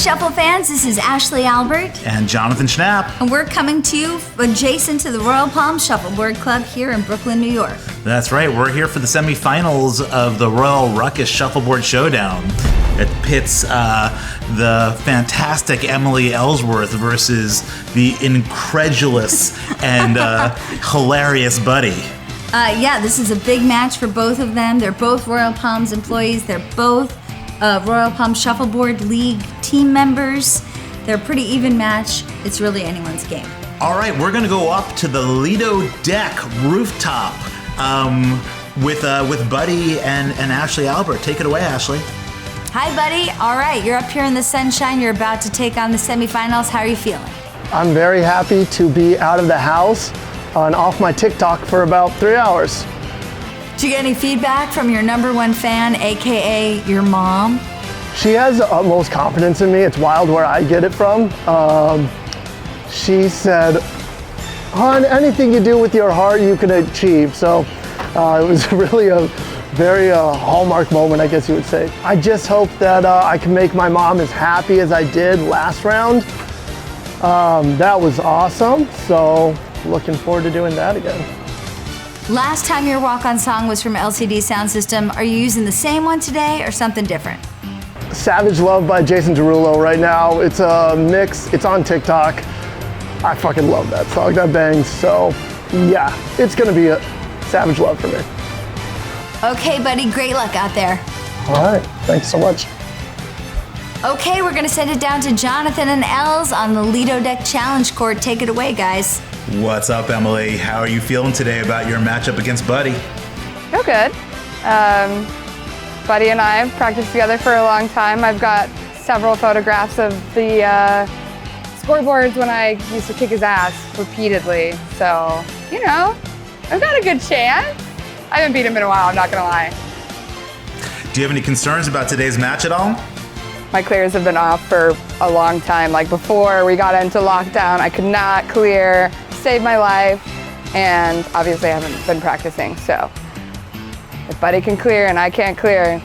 Shuffle fans, this is Ashley Albert. And Jonathan Schnapp. And we're coming to you adjacent to the Royal Palms Shuffleboard Club here in Brooklyn, New York. That's right, we're here for the semifinals of the Royal Ruckus Shuffleboard Showdown. It pits the fantastic Emily Ellsworth versus the incredulous and hilarious Buddy. Yeah, this is a big match for both of them. They're both Royal Palms employees. They're both Royal Palms Shuffleboard League team members. They're a pretty even match. It's really anyone's game. All right, we're gonna go up to the Lido deck rooftop with Buddy and Ashley Albert. Take it away, Ashley. Hi, Buddy. All right, you're up here in the sunshine. You're about to take on the semifinals. How are you feeling? I'm very happy to be out of the house and off my TikTok for about 3 hours. Did you get any feedback from your #1 fan, AKA your mom? She has the utmost confidence in me. It's wild where I get it from. She said, "Hon, anything you do with your heart, you can achieve." So it was really a very hallmark moment, I guess you would say. I just hope that I can make my mom as happy as I did last round. That was awesome. So looking forward to doing that again. Last time your walk-on song was from LCD Sound System. Are you using the same one today or something different? Savage Love by Jason Derulo right now. It's a mix. It's on TikTok. I fucking love that song. That bangs. So yeah, it's gonna be a Savage Love for me. Okay, Buddy, great luck out there. All right, thanks so much. Okay, we're gonna send it down to Jonathan and Ellz on the Lido Deck Challenge Court. Take it away, guys. What's up, Emily? How are you feeling today about your matchup against Buddy? Feel good. Buddy and I have practiced together for a long time. I've got several photographs of the scoreboards when I used to kick his ass repeatedly. So, you know, I've got a good chance. I haven't beat him in a while, I'm not gonna lie. Do you have any concerns about today's match at all? My clears have been off for a long time. Like before we got into lockdown, I could not clear, saved my life, and obviously I haven't been practicing. So if Buddy can clear and I can't clear,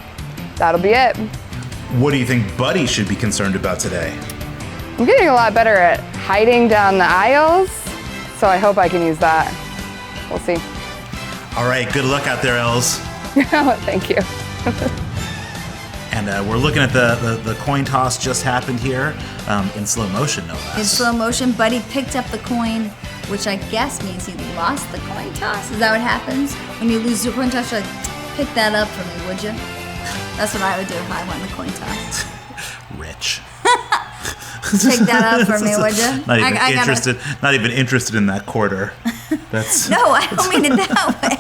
that'll be it. What do you think Buddy should be concerned about today? I'm getting a lot better at hiding down the aisles, so I hope I can use that. We'll see. All right, good luck out there, Ellz. Thank you. And we're looking at the coin toss just happened here in slow motion, no less. In slow motion, Buddy picked up the coin, which I guess means he lost the coin toss. Is that what happens? When you lose your coin toss, you're like, pick that up for me, would you? That's what I would do if I won the coin toss. Rich. Pick that up for me, would you? Not even interested in that quarter. That's No, I don't mean it that way.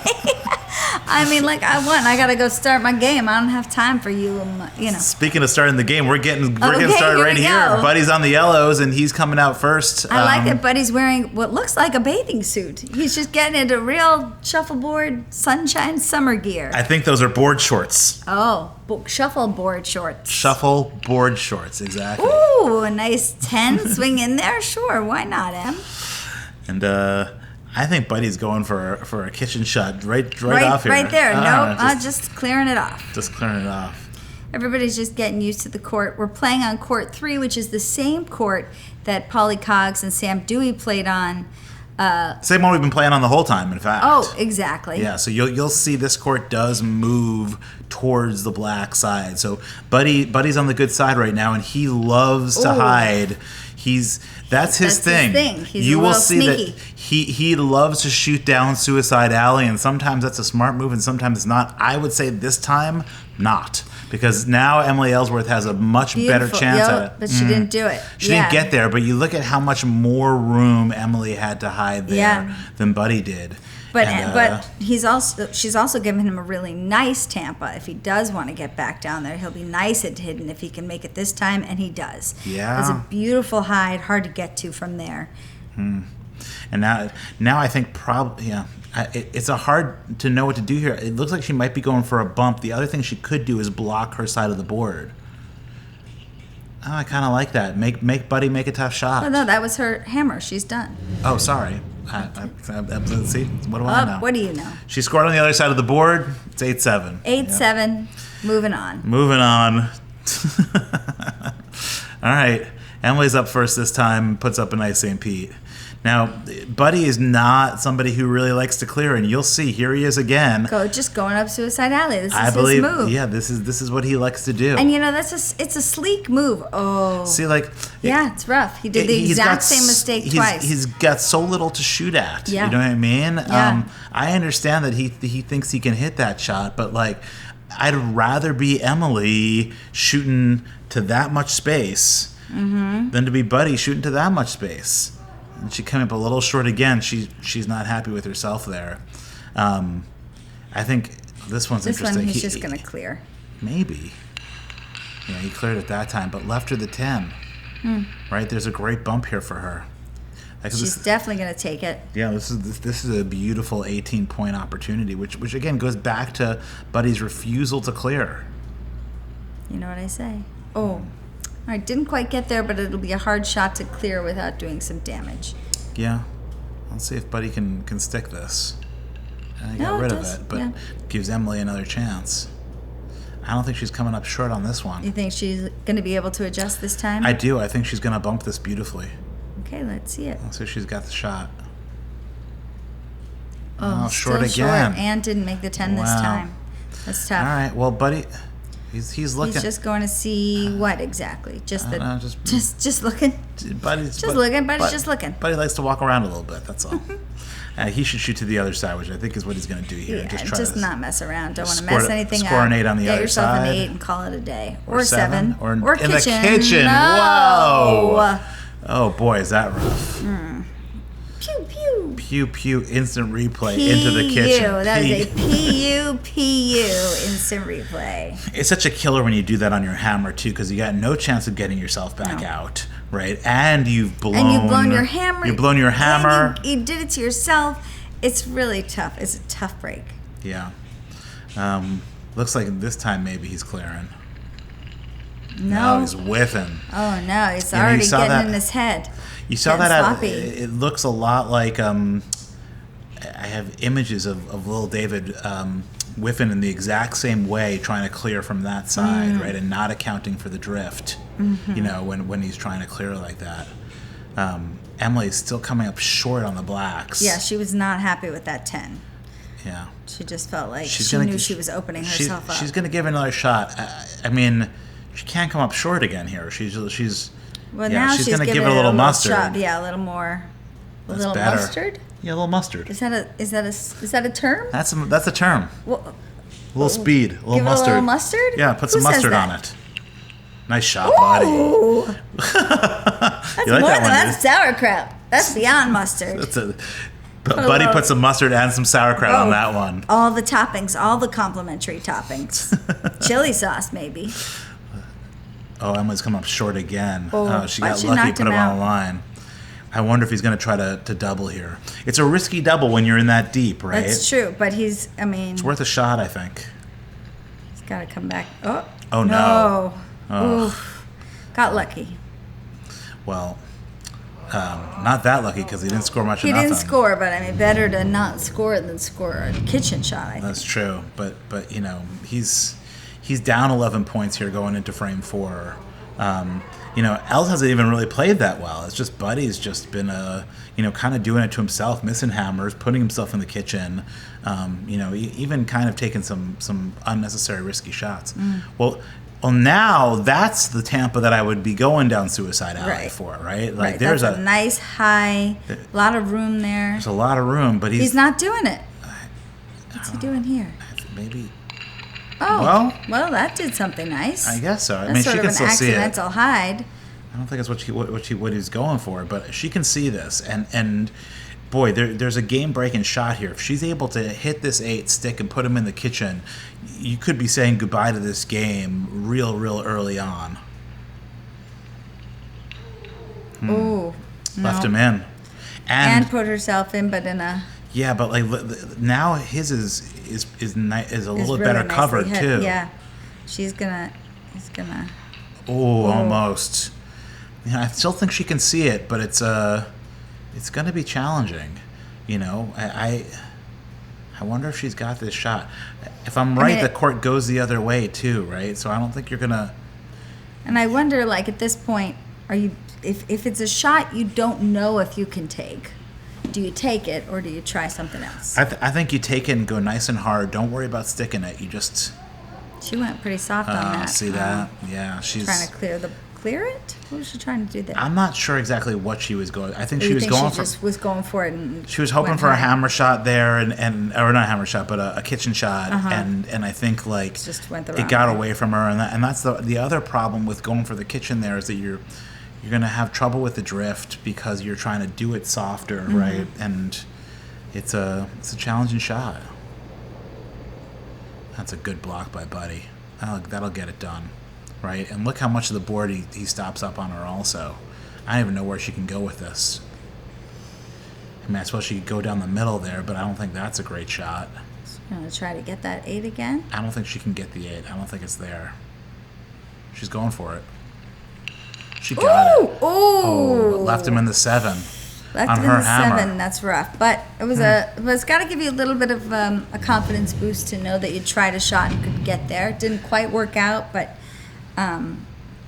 I mean, like, I won. I gotta go start my game. I don't have time for you. You know. Speaking of starting the game, we're getting started here right here. Buddy's on the yellows, and he's coming out first. I like that Buddy's wearing what looks like a bathing suit. He's just getting into real shuffleboard sunshine summer gear. I think those are board shorts. Oh, shuffleboard shorts. Shuffleboard shorts, exactly. Ooh, a nice 10 swing in there. Sure, why not, Em? And I think Buddy's going for a kitchen shot right off here. Right there. Just clearing it off. Just clearing it off. Everybody's just getting used to the court. We're playing on court 3, which is the same court that Polly Cogs and Sam Dewey played on. Same one we've been playing on the whole time, in fact. Oh, exactly. Yeah, so you'll see this court does move towards the black side. So Buddy's on the good side right now, and he loves to hide. That's his thing. He's you a will little see sneaky. that he loves to shoot down Suicide Alley, and sometimes that's a smart move, and sometimes it's not. I would say this time, not. Because now Emily Ellsworth has a much better chance at it. But she didn't do it. She didn't get there, but you look at how much more room Emily had to hide there than Buddy did. But she's also giving him a really nice Tampa. If he does want to get back down there, he'll be nice at hidden if he can make it this time, and he does. Yeah. It's a beautiful hide, hard to get to from there. And now I think it's a hard to know what to do here. It looks like she might be going for a bump. The other thing she could do is block her side of the board. Oh, I kind of like that. Make Buddy make a tough shot. Oh, no, that was her hammer. She's done. Oh, sorry. See, what do I know? What do you know? She scored on the other side of the board. It's 8-7. 8-7. Moving on. Moving on. All right. Emily's up first this time, puts up a nice St. Pete. Now, Buddy is not somebody who really likes to clear, and you'll see, here he is again. Just going up Suicide Alley. This is I believe, his move. yeah, this is what he likes to do. And it's a sleek move. Oh. See, like... Yeah, it's rough. He did the exact same mistake twice. He's got so little to shoot at. Yeah. You know what I mean? Yeah. I understand that he thinks he can hit that shot, but, like, I'd rather be Emily shooting to that much space than to be Buddy shooting to that much space. And she came up a little short again. She's not happy with herself there. I think this one's interesting. This one he's just going to clear. Maybe. Yeah, he cleared it that time, but left her the 10. Right? There's a great bump here for her. She's definitely going to take it. Yeah, this is a beautiful 18-point opportunity, which again goes back to Buddy's refusal to clear. You know what I say? Oh. All right, didn't quite get there, but it'll be a hard shot to clear without doing some damage. Yeah. Let's see if Buddy can stick this. And he got rid of it, but gives Emily another chance. I don't think she's coming up short on this one. You think she's going to be able to adjust this time? I do. I think she's going to bump this beautifully. Okay, let's see it. Let's see if she's got the shot. Oh, short still again. Short, and didn't make the 10 this time. That's tough. All right, well, Buddy... He's looking. He's just going to see what exactly? Just looking. Buddy's just looking. Buddy's just looking. Buddy likes to walk around a little bit. That's all. He should shoot to the other side, which I think is what he's going to do here. Yeah, just try just to not mess around. Don't want to mess anything up. Score an 8 on the Get other yourself side. an 8 and call it a day, or 7, or in kitchen. the kitchen. No. Whoa! Oh boy, is that rough. Pew pew. Pew pew. Instant replay into the kitchen. That is a PU instant replay. It's such a killer when you do that on your hammer too, because you got no chance of getting yourself back out, right? And you've blown your hammer. You've blown your hammer. You did it to yourself. It's really tough. It's a tough break. Yeah. Looks like this time maybe he's clearing. No, he's whiffing. Oh no, he's already getting in his head. You saw that? It looks a lot like I have images of little David whiffing in the exact same way, trying to clear from that side, right, and not accounting for the drift. You know, when he's trying to clear like that. Emily's still coming up short on the blacks. Yeah, she was not happy with that 10. Yeah. She just felt like she knew she was opening herself up. She's going to give another shot. I mean, she can't come up short again here. She's now she's going to give it a little mustard. Shot. Yeah, a little more. A little better. mustard? Yeah, a little mustard. Is that a term? That's a term. Well, a little speed, a little mustard. A little mustard? Yeah, put some mustard on it. Nice shot, Ooh. buddy. That's you like more that than one, that's sauerkraut. That's beyond mustard. Buddy put some mustard and some sauerkraut on that one. All the toppings, all the complimentary toppings. Chili sauce, maybe. Oh, Emily's come up short again. Oh, she got lucky, put him on the line. I wonder if he's going to try to double here. It's a risky double when you're in that deep, right? That's true, but it's worth a shot, I think. He's got to come back. Oh no. Oh. Oof. Got lucky. Well, not that lucky because he didn't score much of nothing. He didn't score, but I mean, better to not score than score a kitchen shot, I think. That's true, but you know, he's down 11 points here going into frame 4. You know, Ellz hasn't even really played that well. It's just Buddy's just been kind of doing it to himself, missing hammers, putting himself in the kitchen. You know, even kind of taking some unnecessary risky shots. Well, now that's the Tampa that I would be going down Suicide Alley for, right? Like there's a nice high, lot of room there. There's a lot of room, but he's not doing it. What's he doing here? Maybe. Oh, well, that did something nice. I guess so. That's she can still see it. Accidental hide. I don't think that's what he's going for, but she can see this, and boy, there's a game-breaking shot here. If she's able to hit this 8 stick and put him in the kitchen, you could be saying goodbye to this game real early on. Ooh, left him in, and put herself in, but in a. Yeah, but like now his is a little really better covered too. Yeah, he's gonna. Oh, almost. Yeah, I still think she can see it, but it's going to be challenging. You know, I wonder if she's got this shot. If I'm right, the court goes the other way too, right? So I don't think you're gonna. And I wonder, like, at this point, are you, if it's a shot you don't know if you can take, do you take it or do you try something else? I think you take it and go nice and hard. Don't worry about sticking it. You just... She went pretty soft on that. See that? Yeah, she's... Trying to clear it? What was she trying to do there? I'm not sure exactly what she was going... I think she was She going for... just was going for it and... She was hoping went for a high. hammer shot there, or not a hammer shot, but a kitchen shot, and I think like Just went the it wrong got way. away from her, and that's the other problem with going for the kitchen there is that you're gonna have trouble with the drift because you're trying to do it softer, right? And it's a challenging shot. That's a good block by Buddy. That'll get it done, right? And look how much of the board he stops up on her also. I don't even know where she can go with this. I mean, I suppose she could go down the middle there, but I don't think that's a great shot. You want to try to get that 8 again? I don't think she can get the 8. I don't think it's there. She's going for it. She got it. Ooh! Oh, left him in the 7. Left on it her in the hammer. 7. That's rough, but it was it's got to give you a little bit of a confidence boost to know that you tried a shot and could get there. It didn't quite work out, but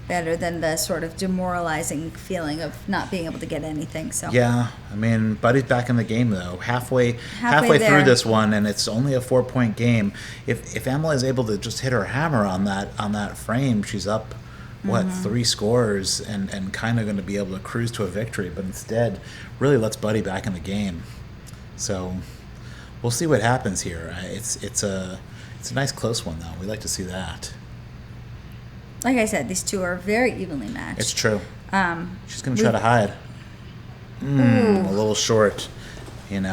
better than the sort of demoralizing feeling of not being able to get anything. So Yeah, I mean, Buddy's back in the game though. Halfway Halfway through there. this one, and it's only a 4-point game. If Emma is able to just hit her hammer on that frame, she's up. 3 scores and kind of going to be able to cruise to a victory, but instead really lets Buddy back in the game. So we'll see what happens here. It's a nice close one though. We like to see that. like I said, these two are very evenly matched. It's true. She's going to try to hide. A little short, and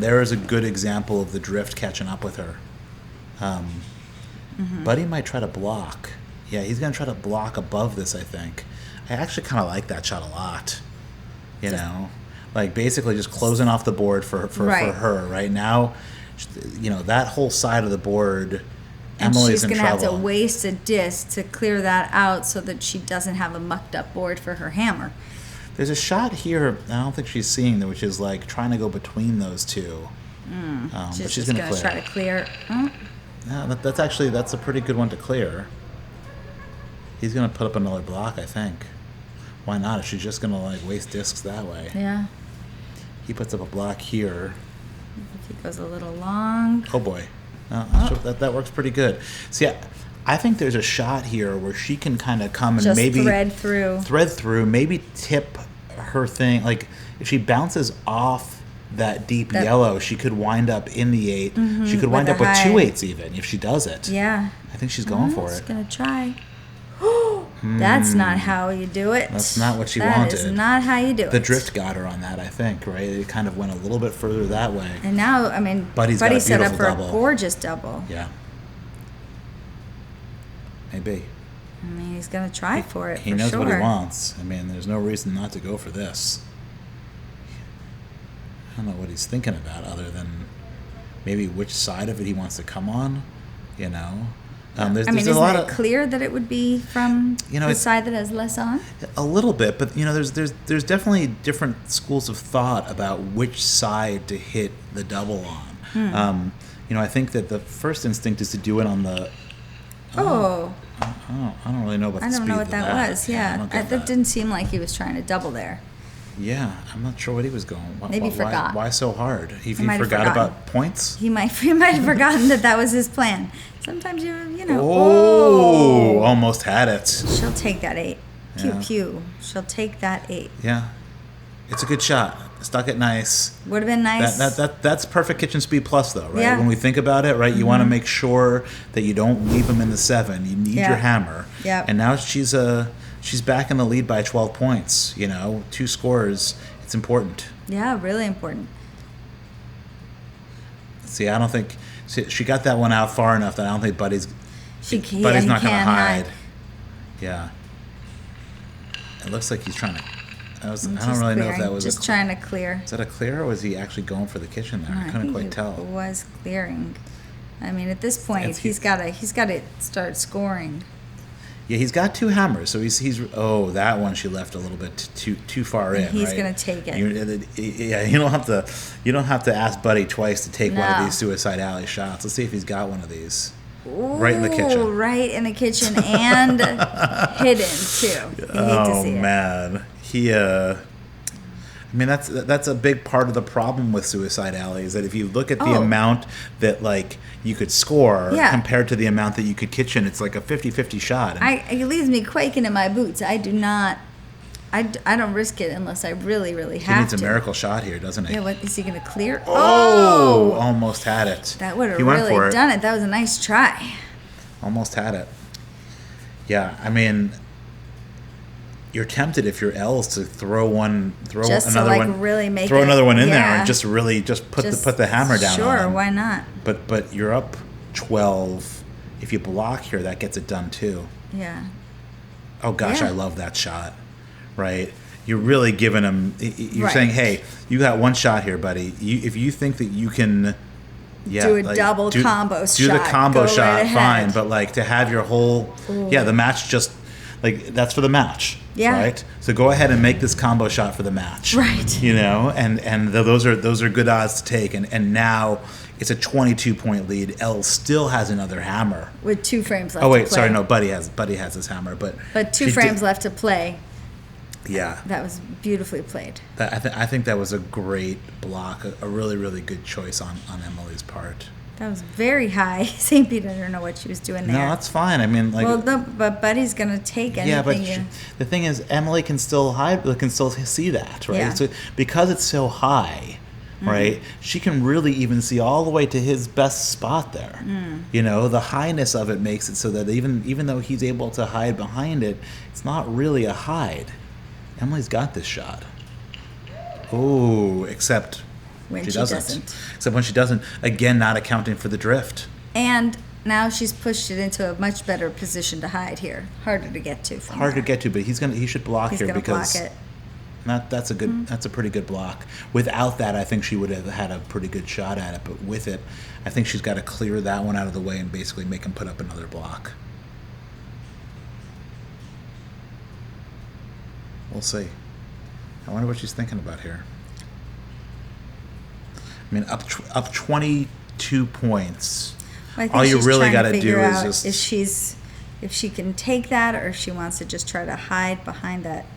there is a good example of the drift catching up with her. Buddy might try to block. Yeah, he's going to try to block above this, I think. I actually kind of like that shot a lot. Like basically just closing off the board for Right. her. Right now, that whole side of the board, and Emily's she's in going to have trouble. to waste a disc to clear that out so that she doesn't have a mucked up board for her hammer. There's a shot here I don't think she's seeing, which is like trying to go between those two. But she's just going to gonna clear. try to clear. Oh, Yeah, that's a pretty good one to clear. He's going to put up another block, I think. Why not? If she's just going to waste discs that way. yeah. He puts up a block here. If he goes a little long. Oh boy. That works pretty good. See, I think there's a shot here where she can kind of come and Just maybe thread through, maybe tip her thing. Like if she bounces off that deep yellow, she could wind up in the 8. She could wind with up a with high. 2 8s even if she does it. Yeah. I think she's going for She's it. gonna try. That's not how you do it. That's not what she That wanted. is not how you do it. The drift got her on that, I think, right? It kind of went a little bit further that way. And now, I mean, Buddy's got a set up beautiful for double. a gorgeous double. Yeah. Maybe. I mean, he's gonna try for it. He for knows sure. what he wants. I mean, there's no reason not to go for this. I don't know what he's thinking about other than maybe which side of it he wants to come on, There's I mean, a isn't lot it of clear that it would be from the it's- side that has less on? a little bit, but there's definitely different schools of thought about which side to hit the double on. I think that the first instinct is to do it on the. Oh, I don't really know about the I don't speed know what of that was. I Yeah, don't get that didn't seem like he was trying to double there. Yeah, I'm not sure what he was going. Maybe he forgot. Why so hard? He might have forgot forgotten. about points. He might have forgotten that was his plan. Sometimes you know. Oh, almost had it. She'll take that 8. Pew Yeah. pew. She'll take that 8. Yeah, it's a good shot. Stuck it nice. Would have been nice. That's perfect kitchen speed plus though, right? Yeah. When we think about it, right, you want to make sure that you don't leave them in the 7. You need Yeah. your hammer. Yeah. And now she's back in the lead by 12 points. 2 scores. It's important. Yeah, really important. See, I don't think she got that one out far enough that I don't think Buddy's He not going to can't hide. Yeah. It looks like he's trying to. I don't really know if that was just trying to clear. Is that a clear or was he actually going for the kitchen there? I couldn't quite He tell. was clearing. I mean, at this point, It's- he's got to start scoring. Yeah, he's got 2 hammers, so he's that one she left a little bit too far in. He's right? gonna take it. You don't have to ask Buddy twice to take one of No. these Suicide Alley shots. Let's see if he's got one of these. Right in the kitchen. Ooh, right in the kitchen and hidden too. You hate to see it. Oh man, I mean, that's a big part of the problem with Suicide Alley is that if you look at the amount that like you could score compared to the amount that you could kitchen, it's like a 50-50 shot. It leaves me quaking in my boots. I do not. I don't risk it unless I really, really have to. He needs a miracle shot here, doesn't he? Yeah, what is he going to clear? Oh, almost had it. That would have really done it. That was a nice try. Almost had it. Yeah, I mean, you're tempted if you're Ellz to throw another one, really make another one in there and just put the hammer down. Sure, on him. Why not? But you're up 12. If you block here, that gets it done too. Yeah. Oh gosh, I love that shot. Right, you're really giving him. You're saying, "Hey, you got one shot here, buddy. If you think that you can, do a double combo shot. Do the combo shot, right fine. But like to have your whole, the match just like that's for the match. Yeah. Right. So go ahead and make this combo shot for the match. Right. You know, and those are good odds to take. And now it's a 22-point lead. Ellz still has another hammer with 2 frames left. Oh wait, to play. sorry, no. Buddy has his hammer, but 2 frames left to play. Yeah, that was beautifully played. I think that was a great block, a really, really good choice on Emily's part. That was very high. St. Pete didn't know what she was doing there. No, that's fine. I mean, like, but Buddy's gonna take anything. Yeah, but the thing is, Emily can still see that, right? Yeah. So because it's so high, right? She can really even see all the way to his best spot there. You know, the highness of it makes it so that even though he's able to hide behind it, it's not really a hide. Emily's got this shot. Oh, except when she doesn't. Except when she doesn't. Again, not accounting for the drift. And now she's pushed it into a much better position to hide here. Harder to get to. Harder to get to, but he should block here because block it. That's a good. That's a pretty good block. Without that, I think she would have had a pretty good shot at it. But with it, I think she's got to clear that one out of the way and basically make him put up another block. We'll see. I wonder what she's thinking about here. I mean, up 22 points. Well, all you really got to do is just if she can take that, or if she wants to just try to hide behind that.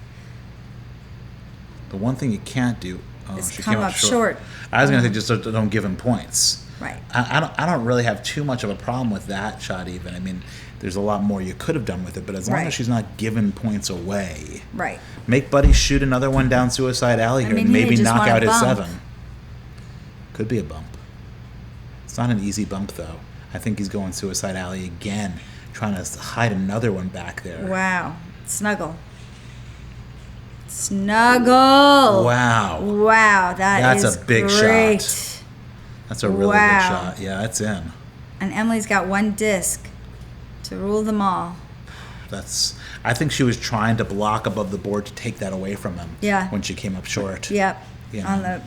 The one thing you can't do is she come came up short. I was going to say just don't give him points. Right. I don't really have too much of a problem with that shot even. I mean, there's a lot more you could have done with it, but as long as she's not giving points away. Right. Make Buddy shoot another one down Suicide Alley here and maybe knock out his 7. Could be a bump. It's not an easy bump though. I think he's going Suicide Alley again, trying to hide another one back there. Wow. Snuggle. Wow. Wow. That's a big great. Shot. That's a really good shot. Yeah, it's in. And Emily's got 1 disc to rule them all. I think she was trying to block above the board to take that away from him. Yeah. When she came up short. Yep. You know.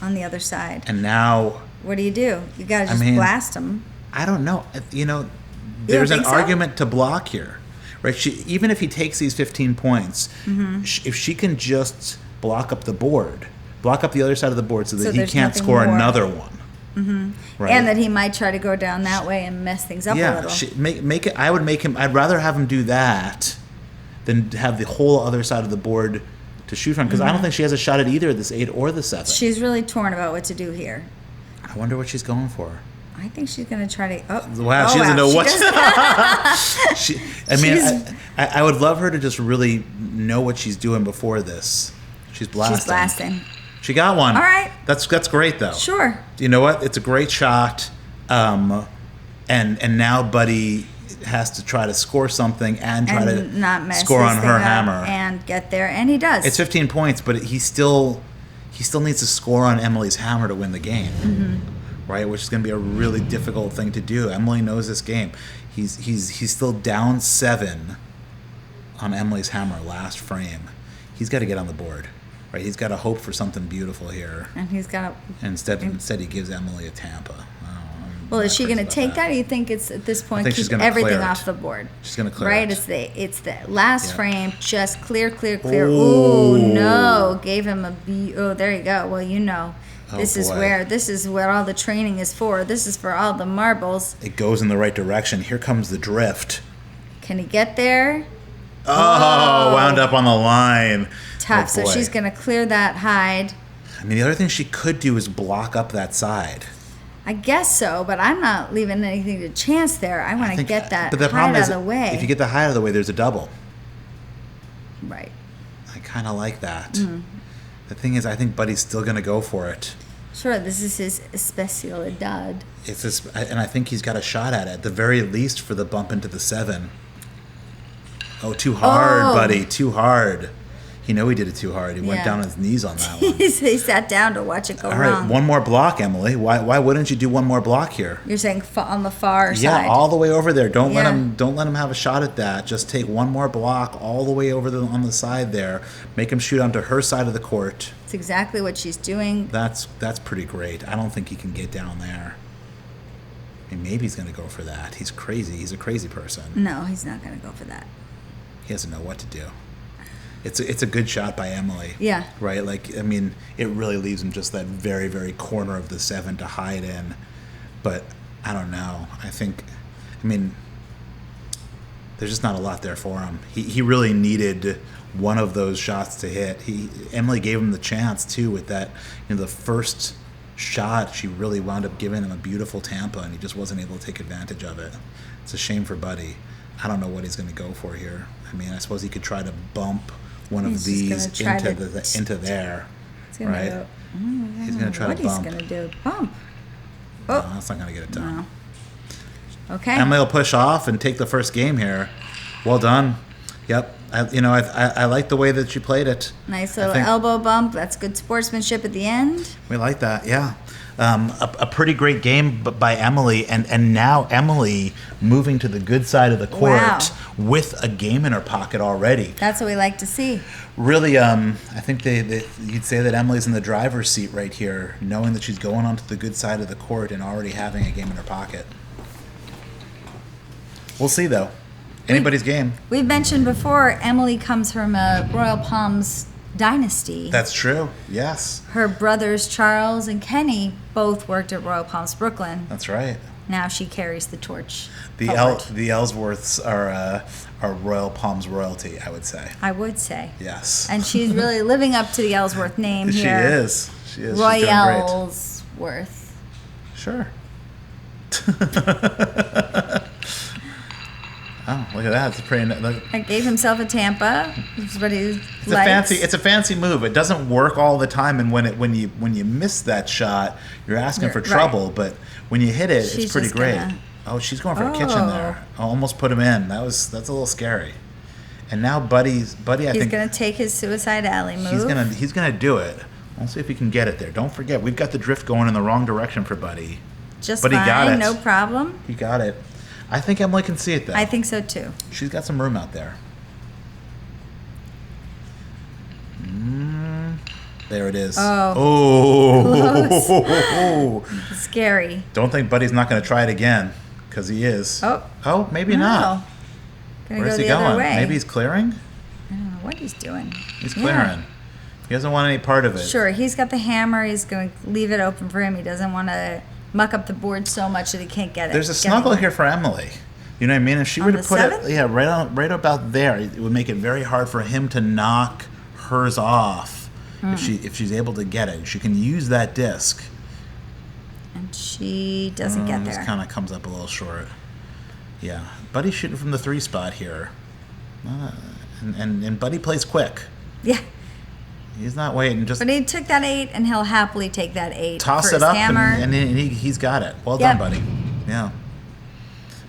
On the other side. And now. What do? You got to just blast him. I don't know. You know, there's an argument to block here, right? Even if he takes these 15 points, if she can just block up the board, block up the other side of the board so that he can't score another one. Right? And that he might try to go down that way and mess things up a little. Make it. I'd rather have him do that than have the whole other side of the board to shoot from, because I don't think she has a shot at either this 8 or the 7. She's really torn about what to do here. I wonder what she's going for. I think she's going to try to. Wow, she doesn't know what. I would love her to just really know what she's doing before this. She's blasting. She got one. All right. That's great though. Sure. You know what? It's a great shot. And now Buddy has to try to score something and try to not mess score on her hammer and get there, and he does. It's 15 points, but he still needs to score on Emily's hammer to win the game. Right, which is going to be a really difficult thing to do. Emily knows this game. He's still down 7 on Emily's hammer last frame. He's got to get on the board. Right, he's got to hope for something beautiful here. And he's got to. Instead, he gives Emily a Tampa. Well, is she going to take that? Or you think it's at this point keep everything off the board? She's going to clear it. Right, it's the last frame. Just clear. Oh no! Gave him a B. Oh, there you go. Well, Oh, this is where all the training is for. This is for all the marbles. It goes in the right direction. Here comes the drift. Can he get there? Oh, wound up on the line. Tough. Oh, So boy. she's going to clear that hide. I mean, the other thing she could do is block up that side. I guess so, but I'm not leaving anything to chance there. I want to get that but the hide problem out is, of the way. if you get the hide out of the way, there's a double. Right. I kind of like that. Mm-hmm. The thing is, I think Buddy's still going to go for it. Sure, this is his especialidad. It's this, and I think he's got a shot at it, at the very least, for the bump into the 7. Oh, too hard, Buddy, too hard. He knew he did it too hard. He went down on his knees on that one. He sat down to watch it go All right, wrong. one more block, Emily. Why wouldn't you do one more block here? You're saying on the far side. Yeah, all the way over there. Don't let Yeah. him have a shot at that. Just take one more block all the way over on the side there. Make him shoot onto her side of the court. It's exactly what she's doing. That's pretty great. I don't think he can get down there. I mean, maybe he's going to go for that. He's crazy. He's a crazy person. No, he's not going to go for that. He doesn't know what to do. It's a good shot by Emily. Yeah. Right? Like, I mean, it really leaves him just that very, very corner of the 7 to hide in. But I don't know. I mean, there's just not a lot there for him. He really needed one of those shots to hit. Emily gave him the chance too with that, the first shot. She really wound up giving him a beautiful Tampa, and he just wasn't able to take advantage of it. It's a shame for Buddy. I don't know what he's going to go for here. I mean, I suppose he could try to bump one of these into there, right? He's going to try to bump. What he's going to do? Bump. No, that's not going to get it done. No. Okay. Emily will push off and take the first game here. Well done. Yep. I like the way that you played it. Nice little elbow bump. That's good sportsmanship at the end. We like that, yeah. A pretty great game by Emily, and now Emily moving to the good side of the court with a game in her pocket already. That's what we like to see. Really, I think you'd say that Emily's in the driver's seat right here, knowing that she's going onto the good side of the court and already having a game in her pocket. We'll see, though. Anybody's game. We've mentioned before, Emily comes from a Royal Palms dynasty. That's true, yes. Her brothers Charles and Kenny both worked at Royal Palms, Brooklyn. That's right. Now she carries the torch. The Ellsworths are Royal Palms royalty, I would say. I would say. Yes. And she's really living up to the Ellsworth name She here. is. She's doing great. Royalsworth. Sure. Oh, look at that! It's pretty. I gave himself a Tampa. That's what he likes. It's a fancy move. It doesn't work all the time, and when you miss that shot, you're asking for trouble. But when you hit it, it's pretty great. Oh, she's going for a kitchen there. I almost put him in. That's a little scary. And now Buddy, I think he's gonna take his suicide alley move. He's gonna do it. We'll see if he can get it there. Don't forget, we've got the drift going in the wrong direction for Buddy. Just but fine, he got it. No problem. He got it. I think Emily can see it, though. I think so, too. She's got some room out there. There it is. Oh. Scary. Don't think Buddy's not going to try it again, because he is. Oh, maybe not. Where's he going? Way. Maybe he's clearing? I don't know what he's doing. He's clearing. Yeah. He doesn't want any part of it. Sure, he's got the hammer. He's going to leave it open for him. He doesn't want to muck up the board so much that he can't get it. There's a snuggle here for Emily. You know what I mean? If she were to put it, right about there, it would make it very hard for him to knock hers off if she's able to get it. She can use that disc. And she doesn't get there. This kind of comes up a little short. Yeah, Buddy's shooting from the 3 spot here, and Buddy plays quick. Yeah. He's not waiting. But he took that 8, and he'll happily take that 8. Toss for it his up, hammer. and he's got it. Well done, Buddy. Yeah.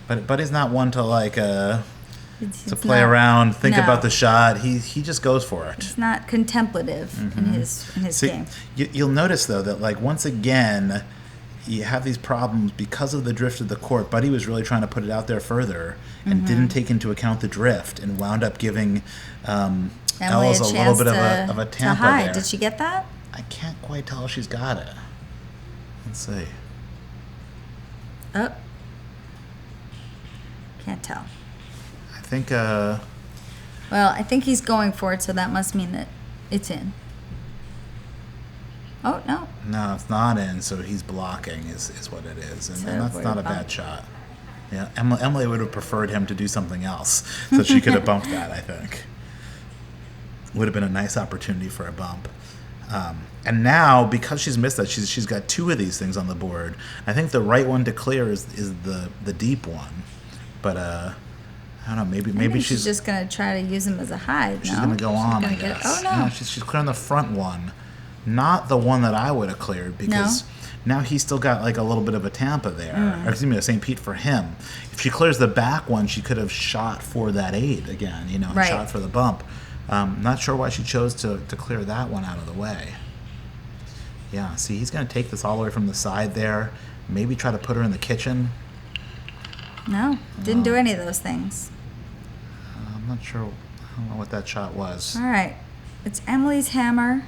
But Buddy's not one to to play around, think about the shot. He just goes for it. He's not contemplative in his game. You'll notice though that once again, you have these problems because of the drift of the court. Buddy was really trying to put it out there further and didn't take into account the drift and wound up giving. Ellz a little bit of a Tampa there. Did she get that? I can't quite tell if she's got it. Let's see. Oh. Can't tell. I think. Well, I think he's going for it, so that must mean that it's in. Oh, no. No, it's not in, so he's blocking is what it is. And that's not a bad shot. Yeah, Emily would have preferred him to do something else, so she could have bumped that, I think. Would have been a nice opportunity for a bump. And now, because she's missed that, she's got 2 of these things on the board. I think the right one to clear is the deep one. But, I don't know, maybe she's just going to try to use him as a hide, She's going to go on, I guess. Oh, no. No, she's clearing the front one. Not the one that I would have cleared, because now he's still got like a little bit of a Tampa there. Or excuse me, a St. Pete for him. If she clears the back one, she could have shot for that 8 again, and shot for the bump. Not sure why she chose to clear that one out of the way. Yeah, see, he's going to take this all the way from the side there. Maybe try to put her in the kitchen. No, didn't do any of those things. I'm not sure. I don't know what that shot was. All right. It's Emily's hammer.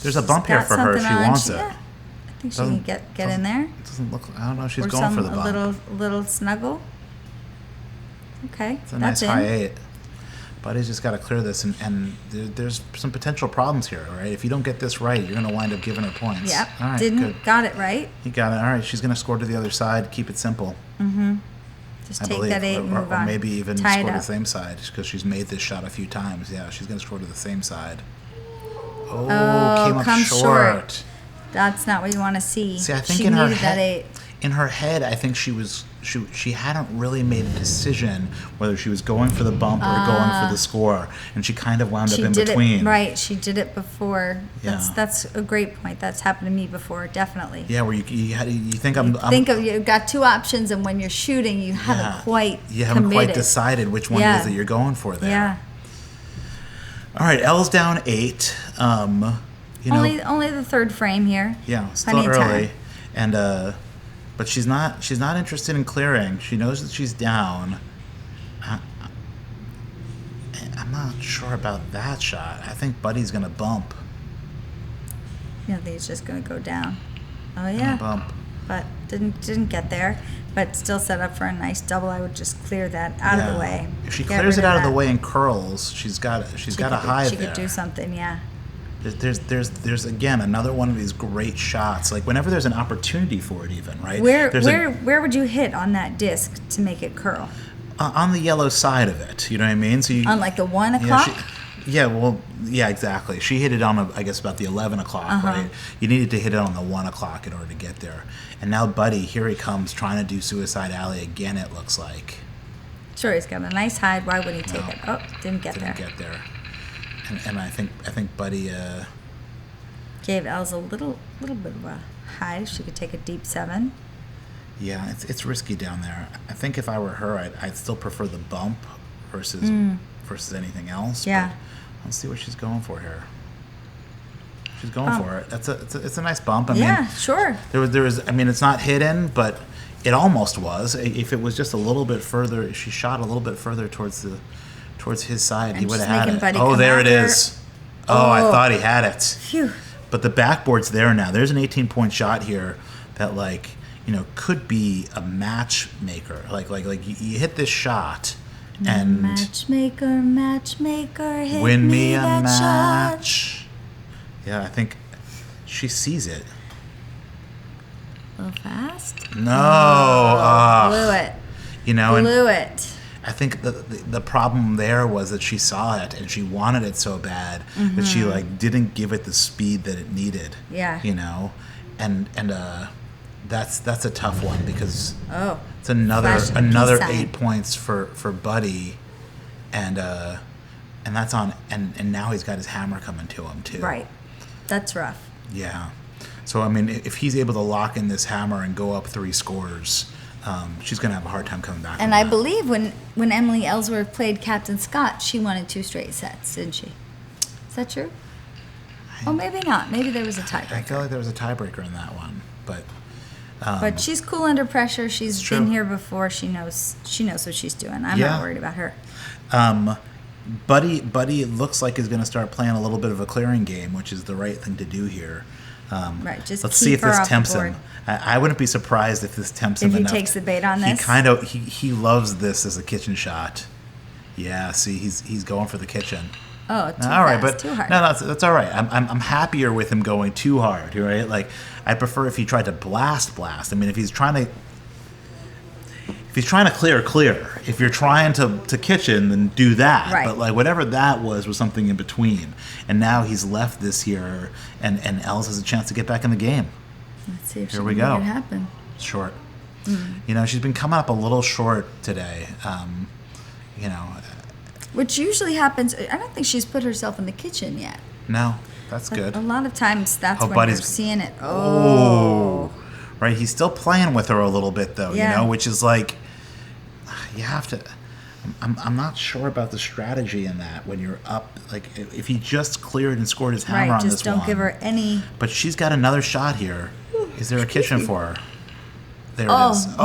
There's a bump here for her if she wants it. Yeah. I think she can get in there. It doesn't look. I don't know. She's or going for the bump. A little snuggle. Okay, it's a nice high 8. Buddy's just got to clear this, and there's some potential problems here, right? If you don't get this right, you're going to wind up giving her points. Yep. All right, good. Got it right. You got it. All right, she's going to score to the other side. Keep it simple. Mm-hmm. Just take that 8 and move on. Or maybe even Tie score to the same side, because she's made this shot a few times. Yeah, she's going to score to the same side. Oh, came up short. That's not what you want to see. See, I think she in her needed that 8. In her head, I think she hadn't really made a decision whether she was going for the bump or going for the score, and she kind of wound up in between. Right, she did it before. Yeah. That's a great point. That's happened to me before, definitely. Yeah, where you think you've got 2 options, and when you're shooting, you haven't quite decided which one it is that you're going for there. Yeah. All right, Ell's down 8. Only the 3rd frame here. Yeah, still early, and but she's not interested in clearing. She knows that she's down. I'm not sure about that shot. I think Buddy's gonna bump. Yeah, I think it's just gonna go down. Oh yeah. Bump. But didn't get there. But still set up for a nice double. I would just clear that out of the way. If she clears it out of the way and curls, she's got a hide there. She could do something, yeah. There's again another one of these great shots. Like whenever there's an opportunity for it, even right. Where would you hit on that disc to make it curl? On the yellow side of it. You know what I mean? So on like the 1 o'clock. Yeah, exactly. She hit it on I guess about the 11 o'clock, right? You needed to hit it on the 1 o'clock in order to get there. And now Buddy, here he comes trying to do Suicide Alley again. It looks like. Sure, he's got a nice hide. Why wouldn't he take it? Oh, didn't get there. And I think Buddy gave Ellz a little bit of a high. She could take a deep 7. Yeah, it's risky down there. I think if I were her, I'd still prefer the bump versus anything else. Yeah. But let's see what she's going for here. She's going for it. It's a nice bump. I mean, sure. There was. I mean, it's not hidden, but it almost was. If it was just a little bit further, if she shot a little bit further towards his side, he would have had it. Buddy Oh, there it is. Oh, I thought he had it. Phew. But the backboard's there now. There's an 18-point shot here that could be a matchmaker. Like you hit this shot and matchmaker, hit win me a that match. Shot. Yeah, I think she sees it. A little fast. No, blew it. Blew it. I think the problem there was that she saw it and she wanted it so bad that she didn't give it the speed that it needed. Yeah. And that's a tough one because it's another 8 points for Buddy, and that's on and now he's got his hammer coming to him too. Right. That's rough. Yeah. So I mean, if he's able to lock in this hammer and go up 3 scores. She's going to have a hard time coming back. And I believe when Emily Ellsworth played Captain Scott, she won in 2 straight sets, didn't she? Is that true? Maybe not. Maybe there was a tiebreaker. I feel like there was a tiebreaker in that one, but she's cool under pressure. She's been here before. She knows what she's doing. I'm not worried about her. Buddy looks like is going to start playing a little bit of a clearing game, which is the right thing to do here. Right, just let's keep see if her this off tempts the board. him. I wouldn't be surprised if this tempts him enough. If he takes the bait on this? He loves this as a kitchen shot. Yeah, see, he's going for the kitchen. Oh, too all right, fast, but too hard. no, that's all right. I'm happier with him going too hard, right? Like, I prefer if he tried to blast. I mean, if he's trying to clear. If you're trying to kitchen, then do that. Right. But like whatever that was something in between. And now he's left this here, and Ellz has a chance to get back in the game. Let's see if she Here can we make go. it happen. Short. You know, she's been coming up a little short today. You know, Which usually happens. I don't think she's put herself in the kitchen yet. no, that's But good. a lot of times that's Oh, when Buddy's- you're seeing it. Oh. Right, he's still playing with her a little bit though, Yeah. you know, which is like you have to. I'm not sure about the strategy in that when you're up. Like if he just cleared and scored his hammer Right, on this just don't one. give her any. But she's got another shot here. Is there a kitchen for her? There Oh, it is. no.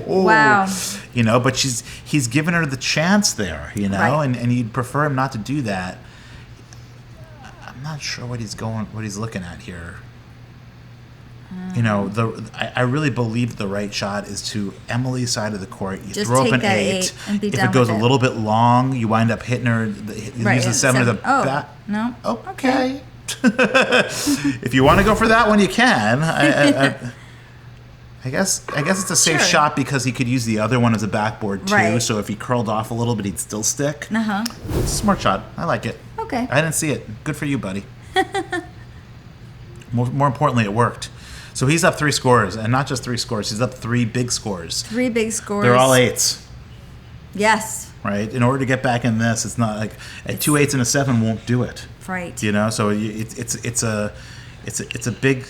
Oh, Wow. You know, but he's given her the chance there. You know, Right. and you'd prefer him not to do that. I'm not sure what he's looking at here. You know, I really believe the right shot is to Emily's side of the court. You Just throw up take an that 8. and be If done it goes with a it. little bit long, you wind up hitting her. You Right, use the 7 as a oh, bat. no. Okay. If you want to go for that one, you can. I guess it's a safe Sure. shot because he could use the other one as a backboard too. Right. So if he curled off a little bit, he'd still stick. Uh-huh. It's a smart shot. I like it. Okay. I didn't see it. Good for you, buddy. More importantly, it worked. So he's up 3 scores, and not just 3 scores. He's up 3 big scores. 3 big scores. They're all 8s, Yes. right? In order to get back in this, it's not like 2 8s and a 7 won't do it. Right. You know, so it's a big.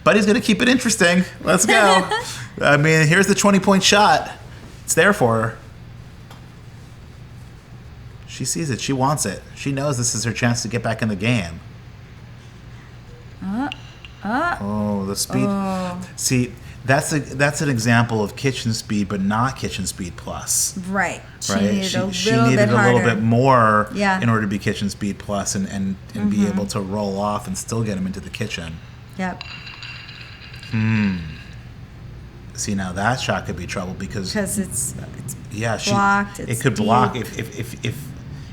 Buddy's gonna keep it interesting. Let's go. I mean, here's the 20-point shot. It's there for her. She sees it. She wants it. She knows this is her chance to get back in the game. Oh, the speed. See, that's an example of kitchen speed, but not kitchen speed plus. Right. She Right? needed She a little needed bit a little harder. bit more Yeah. in order to be kitchen speed plus and be able to roll off and still get him into the kitchen. Yep. See, now that shot could be trouble because It's yeah, blocked, it it's could block deep. if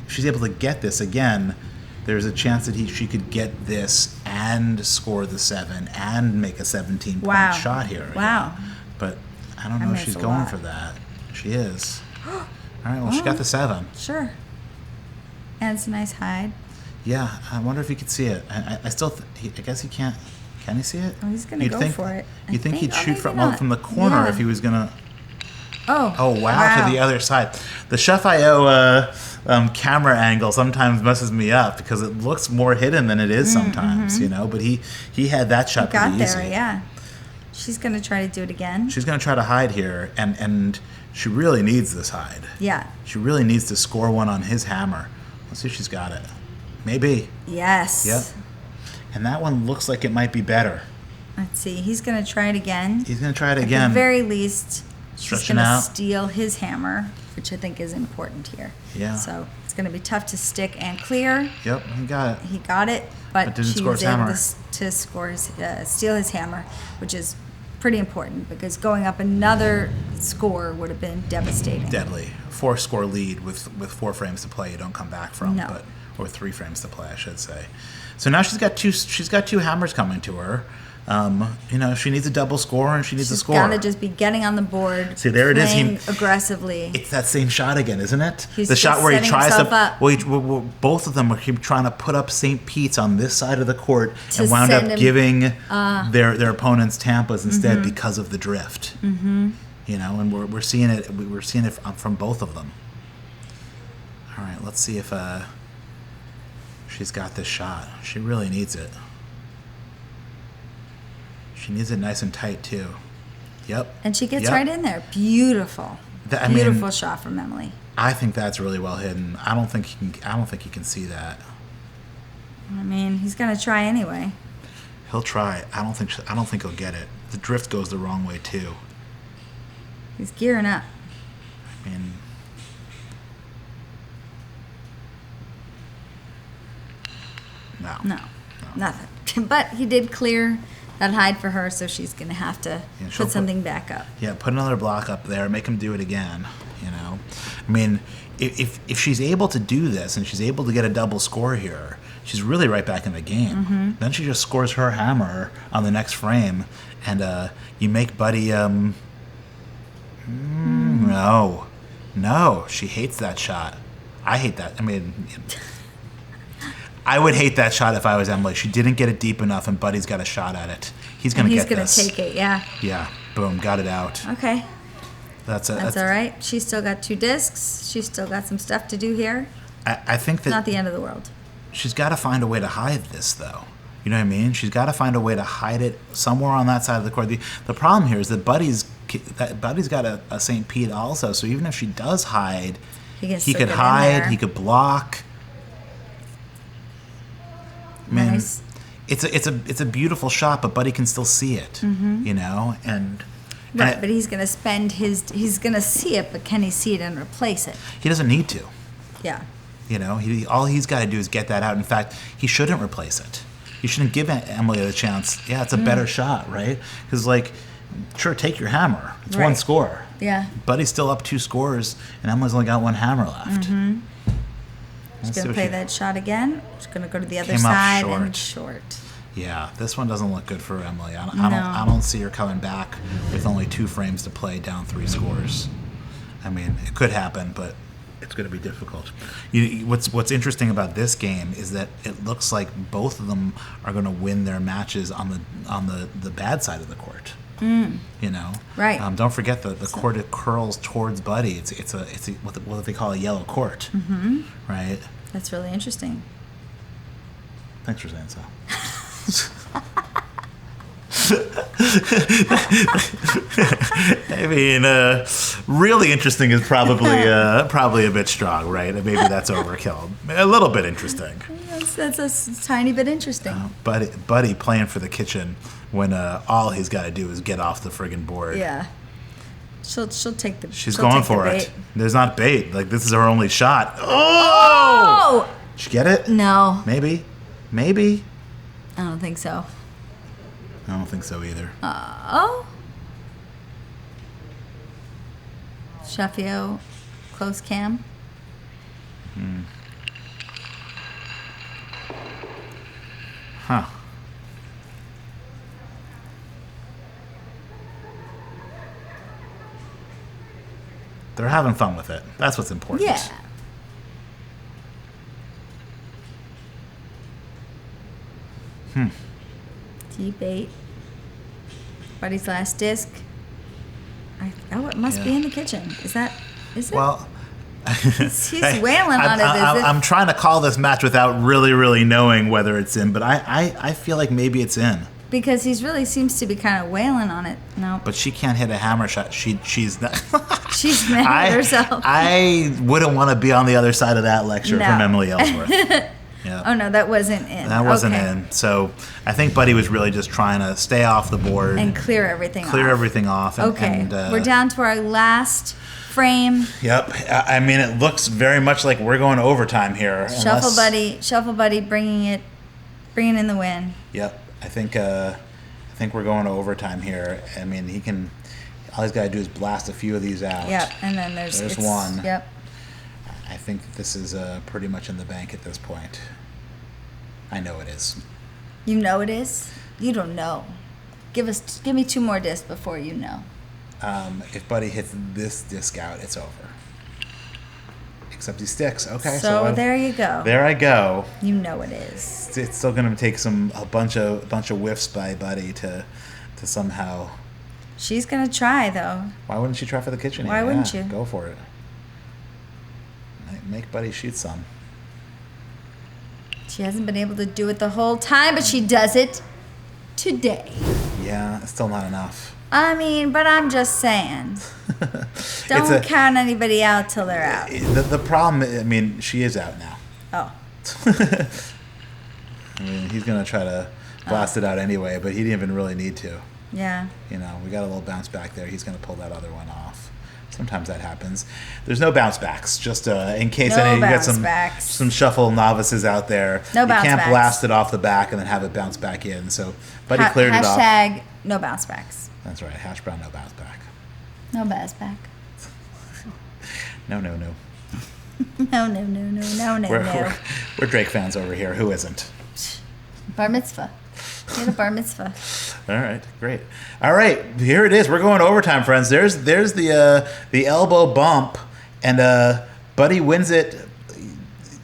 she's able to get this again. There's a chance that she could get this and score the 7 and make a 17-point Wow. shot here. Wow. But I don't know mean, if she's it's a going lot. for that. She is. All right, well, she got the 7. Sure. And it's a nice hide. Yeah, I wonder if he could see it. I still, I guess he can't. Can he see it? Oh, he's gonna go for it. I You'd think he'd think- oh, shoot maybe from not. from the corner Yeah. if he was gonna. Oh. Oh wow, to the other side. The Chef.io camera angle sometimes messes me up because it looks more hidden than it is sometimes, you know. But he had that shot Got pretty there, easy. yeah. She's gonna try to do it again. She's gonna try to hide here, and she really needs this hide. Yeah. She really needs to score one on his hammer. Let's see if she's got it. Maybe. Yes. Yep. And that one looks like it might be better. Let's see. He's gonna try it again. He's gonna try it At again. the very least, she's Stretching gonna out. steal his hammer, which I think is important here. Yeah. So it's gonna be tough to stick and clear. Yep, he got it. He got it, but But didn't she score was his able hammer. to score steal his hammer, which is pretty important because going up another score would have been devastating. Deadly. 4-score lead with 4 frames to play. You don't come back from, No. or 3 frames to play, I should say. So now she's got two hammers coming to her. You know, she needs a double score and she needs a She's score. gotta just be getting on the board. See, there it is. playing aggressively. It's that same shot again, isn't it? He's the shot just where he setting tries himself to. up. Well, both of them keep trying to put up St. Pete's on this side of the court To and wound send up him- giving their opponents Tampas instead because of the drift. Mm-hmm. You know, and we're seeing it. We're seeing it from both of them. All right, let's see if she's got this shot. She really needs it. She needs it nice and tight too. Yep. And she gets Yep. right in there. Beautiful. I mean, Beautiful shot from Emily. I think that's really well hidden. I don't think he can see that. I mean, he's gonna try anyway. He'll try. I don't think he'll get it. The drift goes the wrong way too. He's gearing up. I mean, No, nothing. But he did clear that hide for her, so she's gonna have to Yeah, she'll put something back up. Yeah, put another block up there. Make him do it again. You know. I mean, if she's able to do this and she's able to get a double score here, she's really right back in the game. Then she just scores her hammer on the next frame, and you make Buddy. No, she hates that shot. I hate that. I mean, I would hate that shot if I was Emily. She didn't get it deep enough, and Buddy's got a shot at it. He's gonna get this. He's gonna take it. Yeah. Yeah. Boom. Got it out. Okay. That's all right. She's still got 2 discs. She's still got some stuff to do here. I think that not the end of the world. She's got to find a way to hide this, though. You know what I mean? She's got to find a way to hide it somewhere on that side of the court. The problem here is that Buddy's got a St. Pete also, so even if she does hide, he could hide, he could block. Man, nice. It's a beautiful shot, but Buddy can still see it, you know, and. Right, but he's going to he's going to see it, but can he see it and replace it? He doesn't need to. Yeah. You know, all he's got to do is get that out. In fact, he shouldn't replace it. You shouldn't give Emily the chance. Yeah, it's a better shot, right? Because, like, sure, take your hammer. It's one score. Yeah. Buddy's still up 2 scores, and Emily's only got 1 hammer left. She's going to play that shot again. She's going to go to the other side and short. Yeah, this one doesn't look good for Emily. I don't see her coming back with only 2 frames to play down 3 scores. I mean, it could happen, but it's going to be difficult. What's interesting about this game is that it looks like both of them are going to win their matches on the bad side of the court. You know, right? Don't forget the court it curls towards Buddy. It's what they call a yellow court, right? That's really interesting. Thanks for saying so. I mean, really interesting is probably a bit strong, right? Maybe that's overkill. A little bit interesting. That's a tiny bit interesting. Buddy playing for the kitchen when all he's got to do is get off the friggin' board. Yeah. She'll take the. She's going for it. There's not bait. Like, this is her only shot. Oh! Did you get it? No. Maybe. I don't think so. I don't think so either. Sheffio, close cam. Huh. They're having fun with it. That's what's important. Yeah. Deep 8. Buddy's last disc. It must be in the kitchen. Is it? Well, he's wailing on it. I'm trying to call this match without really knowing whether it's in, but I feel like maybe it's in. Because he really seems to be kind of wailing on it. No. But she can't hit a hammer shot. She's not. She's mad at herself. I wouldn't want to be on the other side of that lecture from Emily Ellsworth. Yeah. Oh, no, that wasn't in. That wasn't in. So I think Buddy was really just trying to stay off the board. And clear everything off. Okay. We're down to our last frame. Yep. I mean, it looks very much like we're going to overtime here. Shuffle Buddy bringing in the win. Yep. I think we're going to overtime here. I mean, all he's got to do is blast a few of these out. Yep. And then there's one. Yep. I think this is pretty much in the bank at this point. I know it is. You know it is? You don't know. Give me 2 more discs before you know. If Buddy hits this disc out, it's over. Except he sticks. Okay. So there you go. There I go. You know it is. It's still going to take a bunch of whiffs by Buddy to somehow. She's going to try though. Why wouldn't she try for the kitchen? Why wouldn't you? Go for it. Make Buddy shoot some. She hasn't been able to do it the whole time, but she does it today. Yeah, it's still not enough. I mean, but I'm just saying. Don't count anybody out till they're out. The problem, I mean, she is out now. Oh. I mean, he's going to try to blast it out anyway, but he didn't even really need to. Yeah. You know, we got a little bounce back there. He's going to pull that other one off. Sometimes that happens. There's no bounce backs, just in case you get some shuffle novices out there. No bounce backs. You can't blast it off the back and then have it bounce back in. So Buddy cleared it off. Hashtag no bounce backs. That's right. Hash brown, no bounce back. No bounce back. No. No, no. We're Drake fans over here. Who isn't? Bar mitzvah. Get a bar mitzvah. All right, great. All right, here it is. We're going overtime, friends. There's the elbow bump, and Buddy wins it.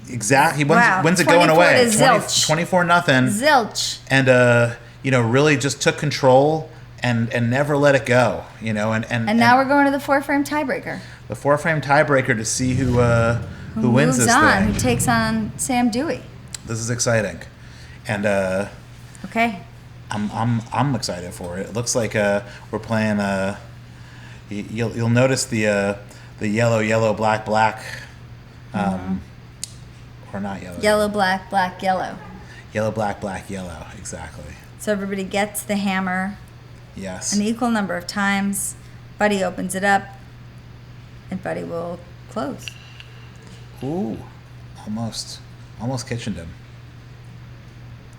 Exactly, he wins it going away. 24-0. Zilch. And really just took control and never let it go. And now we're going to the 4-frame tiebreaker. The 4-frame tiebreaker to see who wins moves this on, thing. Who takes on Sam Dewey. This is exciting, and okay. I'm excited for it. It looks like we're playing. You'll notice the yellow, black. Or not yellow. Yellow, black, yellow. Yellow, black, yellow. Exactly. So everybody gets the hammer. Yes. An equal number of times. Buddy opens it up, and Buddy will close. Ooh, almost kitchened him.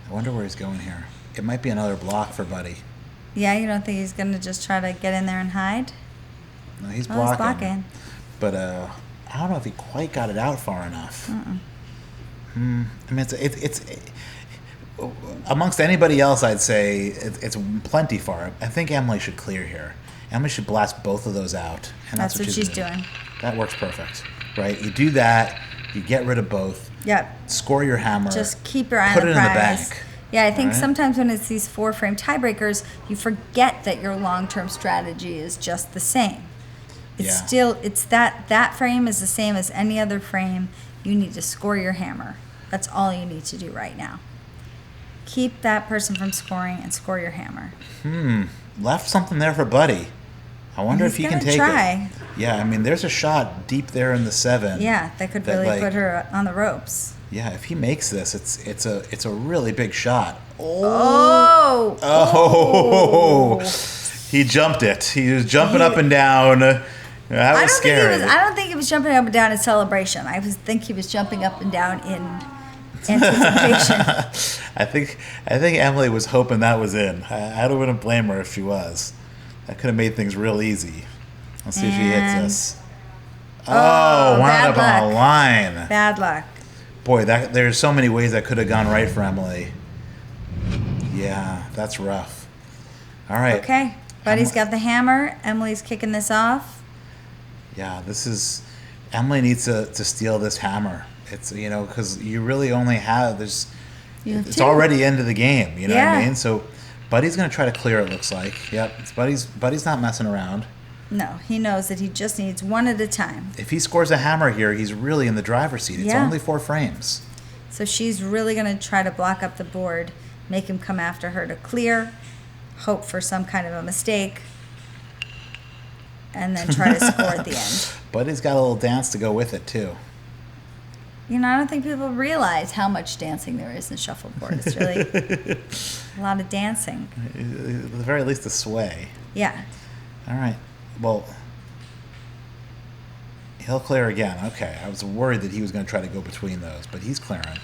I wonder where he's going here. It might be another block for Buddy. Yeah, you don't think he's going to just try to get in there and hide? No, he's Oh, blocking. But I don't know if he quite got it out far enough. I mean, it's amongst anybody else, I'd say it's plenty far. I think Emily should clear here. Emily should blast both of those out. And That's what she's doing. That works perfect, right? You do that, you get rid of both. Yep. Score your hammer. Just keep your eye put on it the in the prize. bank. Yeah, I think Right? sometimes when it's these 4-frame tiebreakers, you forget that your long-term strategy is just the same. It's that frame is the same as any other frame. You need to score your hammer. That's all you need to do right now. Keep that person from scoring and score your hammer. Left something there for Buddy. I wonder if he can take try. it. Yeah, I mean, there's a shot deep there in the 7. Yeah, that could really put her on the ropes. Yeah, if he makes this, it's a really big shot. Oh! He jumped it. He was jumping up and down. That was scary. I don't think he was jumping up and down in celebration. I think he was jumping up and down in anticipation. I think Emily was hoping that was in. I wouldn't blame her if she was. That could have made things real easy. Let's see if she hits this. Oh, wound up on a line. Bad luck. Boy, there's so many ways that could have gone right for Emily. Yeah, that's rough. All right. Okay. Buddy's got the hammer. Emily's kicking this off. Yeah, Emily needs to steal this hammer. It's, because you really only have, it's already into the game, you know what I mean? So Buddy's going to try to clear, it looks like. Yep, Buddy's not messing around. No, he knows that he just needs one at a time. If he scores a hammer here, he's really in the driver's seat. It's only 4 frames. So she's really going to try to block up the board, make him come after her to clear, hope for some kind of a mistake, and then try to score at the end. Buddy's got a little dance to go with it, too. I don't think people realize how much dancing there is in shuffleboard. It's really a lot of dancing. At the very least, a sway. Yeah. All right. Well, he'll clear again. Okay. I was worried that he was going to try to go between those, but he's clearing.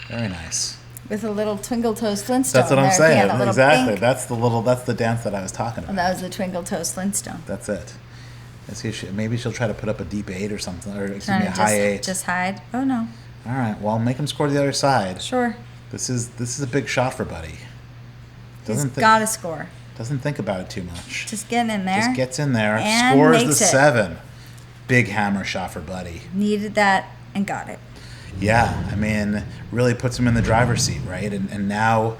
Very nice. With a little twinkle toes Flintstone. That's what I'm saying. Exactly. Pink. That's the dance that I was talking about. Oh, that was the twinkle toes Flintstone. That's it. Maybe she'll try to put up a deep 8 or something, or excuse me, a high 8. Just hide. Oh no. All right. Well, make him score the other side. Sure. This is a big shot for Buddy. He's got to score. Doesn't think about it too much. Just getting in there. Just gets in there. And scores makes the it. 7. Big hammer shot for Buddy. Needed that and got it. Yeah, I mean, really puts him in the driver's seat, right? And now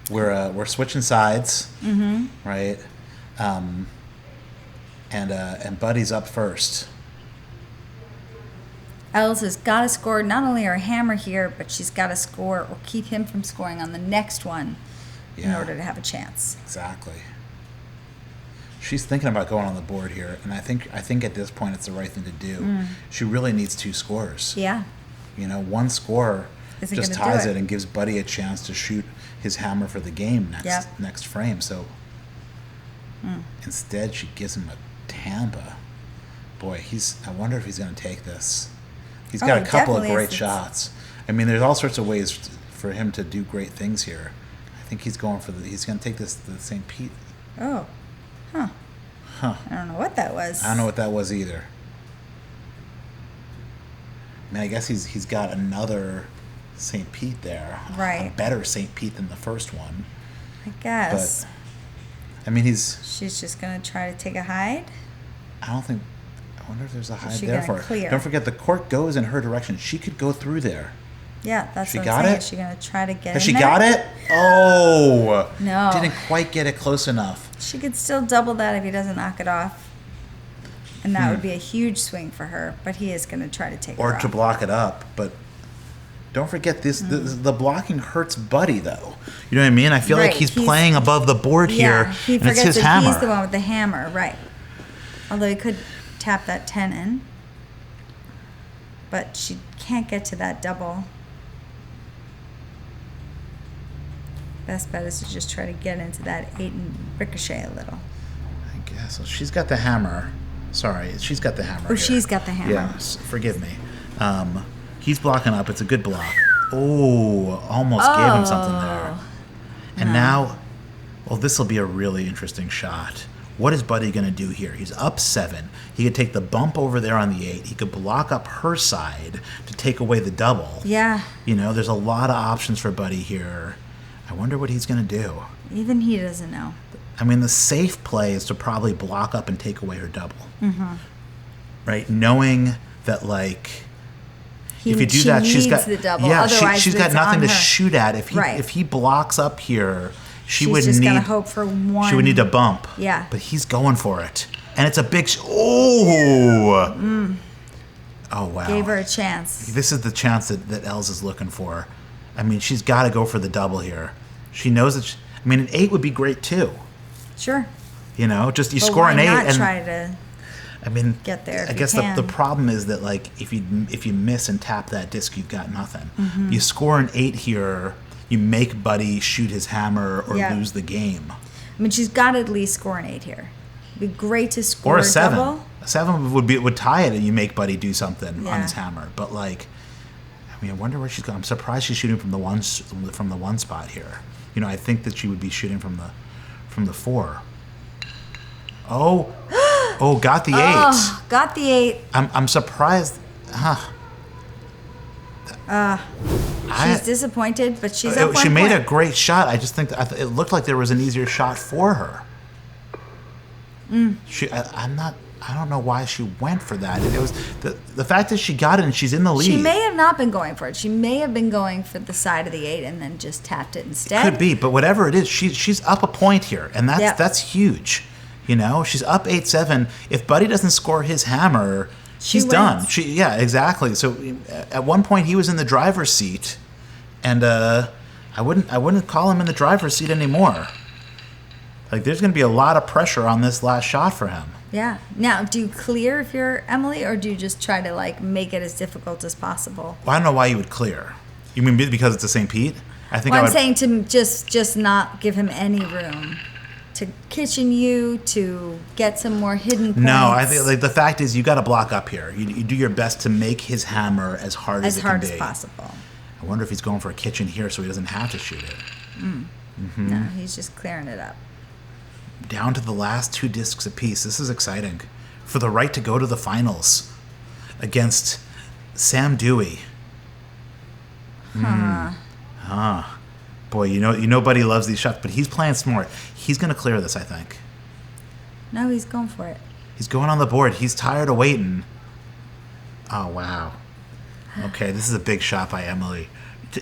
we're switching sides, right? And Buddy's up first. Ellz has got to score not only her hammer here, but she's got to score or keep him from scoring on the next one in order to have a chance. Exactly. She's thinking about going on the board here, and I think at this point it's the right thing to do. She really needs 2 scores. Yeah. One score Isn't just gonna do ties it. it and gives Buddy a chance to shoot his hammer for the game next frame. So instead, she gives him a Tampa. Boy, I wonder if he's going to take this. He's got a couple of great shots. I mean, there's all sorts of ways for him to do great things here. I think he's going to take this to the St. Pete. Oh. Huh. Huh. I don't know what that was. I don't know what that was either. I mean, I guess he's got another St. Pete there. Right. A better St. Pete than the first one. I guess. But, I mean, She's just going to try to take a hide. I wonder if there's a hide she there gonna for her. clear? Don't forget, the court goes in her direction. She could go through there. Yeah, that's She what got I'm saying. it? Is she going to try to get Has in she there? got it? Oh! No. Didn't quite get it close enough. She could still double that if he doesn't knock it off. And that would be a huge swing for her, but he is going to try to take Or her to off. block it up, but don't forget the blocking hurts Buddy, though. You know what I mean? I feel like Right, he's he's- playing above the board here, Yeah, he and it's forgets his that hammer. he's the one with the hammer, right. Although he could tap that 10 in. But she can't get to that double. Best bet is to just try to get into that 8 and ricochet a little. I guess. Well, she's got the hammer. Sorry, she's got the hammer. Oh, here. she's got the hammer. Yeah, forgive me. He's blocking up. It's a good block. Oh, almost gave him something there. And now, well, this will be a really interesting shot. What is Buddy going to do here? He's up 7. He could take the bump over there on the 8. He could block up her side to take away the double. Yeah. You know, there's a lot of options for Buddy here. I wonder what he's going to do. Even he doesn't know. I mean, the safe play is to probably block up and take away her double. Mm-hmm. Right? Knowing that, like, if you do she that, she's needs got the double. yeah, Otherwise, she's got it's nothing on to her. shoot at. If Right. he blocks up here, she She's would just need gotta hope for one. She would need a bump. Yeah. But he's going for it, and it's a big. Oh. Oh wow. Gave her a chance. This is the chance that Ellz is looking for. I mean, she's got to go for the double here. She knows that. I mean, an 8 would be great too. Sure. You know, just you But score why an 8 not and try to I mean, get there if I you guess can. the problem is that, like, if you miss and tap that disc, you've got nothing. Mm-hmm. You score an 8 here, you make Buddy shoot his hammer or Yeah. lose the game. I mean, she's got to at least score an 8 here. It'd be great to score Or a 7. double. A 7 would tie it, and you make Buddy do something on Yeah. his hammer. But, like, I mean, I wonder where she's going. I'm surprised she's shooting from the one spot here. You know, I think that she would be shooting from the 4. Oh, got the 8. Oh, got the 8. I'm surprised. She's disappointed, but she's up She one made point. a great shot. I just think that it looked like there was an easier shot for her. I don't know why she went for that. It was the fact that she got it and she's in the lead. She may have not been going for it. She may have been going for the side of the 8 and then just tapped it instead. Could be, but whatever it is, she's up a point here, and that's huge. You know, she's up 8-7. If Buddy doesn't score his hammer, he's done. wins. Yeah, exactly. So at one point he was in the driver's seat, and I wouldn't call him in the driver's seat anymore. Like, there's going to be a lot of pressure on this last shot for him. Yeah. Now, do you clear if you're Emily, or do you just try to, like, make it as difficult as possible? Well, I don't know why you would clear. You mean because it's a St. Pete? I think Well, I I'm would. saying to just not give him any room to kitchen you, to get some more hidden points. No, I think, like, the fact is you got to block up here. You do your best to make his hammer as hard as it can be. as possible. I wonder if he's going for a kitchen here so he doesn't have to shoot it. No, he's just clearing it up. Down to the last 2 discs apiece. This is exciting. For the right to go to the finals against Sam Dewey. Boy, you know Buddy loves these shots, but he's playing smart. He's going to clear this, I think. No, he's going for it. He's going on the board. He's tired of waiting. Oh, wow. Okay, this is a big shot by Emily.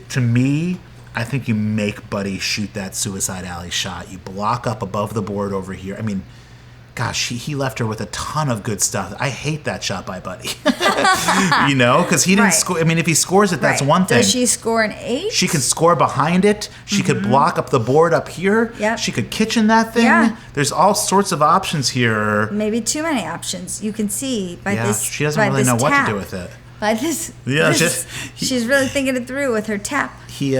To me, I think you make Buddy shoot that suicide alley shot. You block up above the board over here. I mean, gosh, he left her with a ton of good stuff. I hate that shot by Buddy. You know, because he didn't Right. score. I mean, if he scores it, that's Right. one thing. Does she score an 8? She can score behind it. She could block up the board up here. Yep. She could kitchen that thing. Yeah. There's all sorts of options here. Maybe too many options. You can see by Yeah, this. she doesn't by really this know what to tap. do with it. By this. Yeah, she's really thinking it through with her tap. He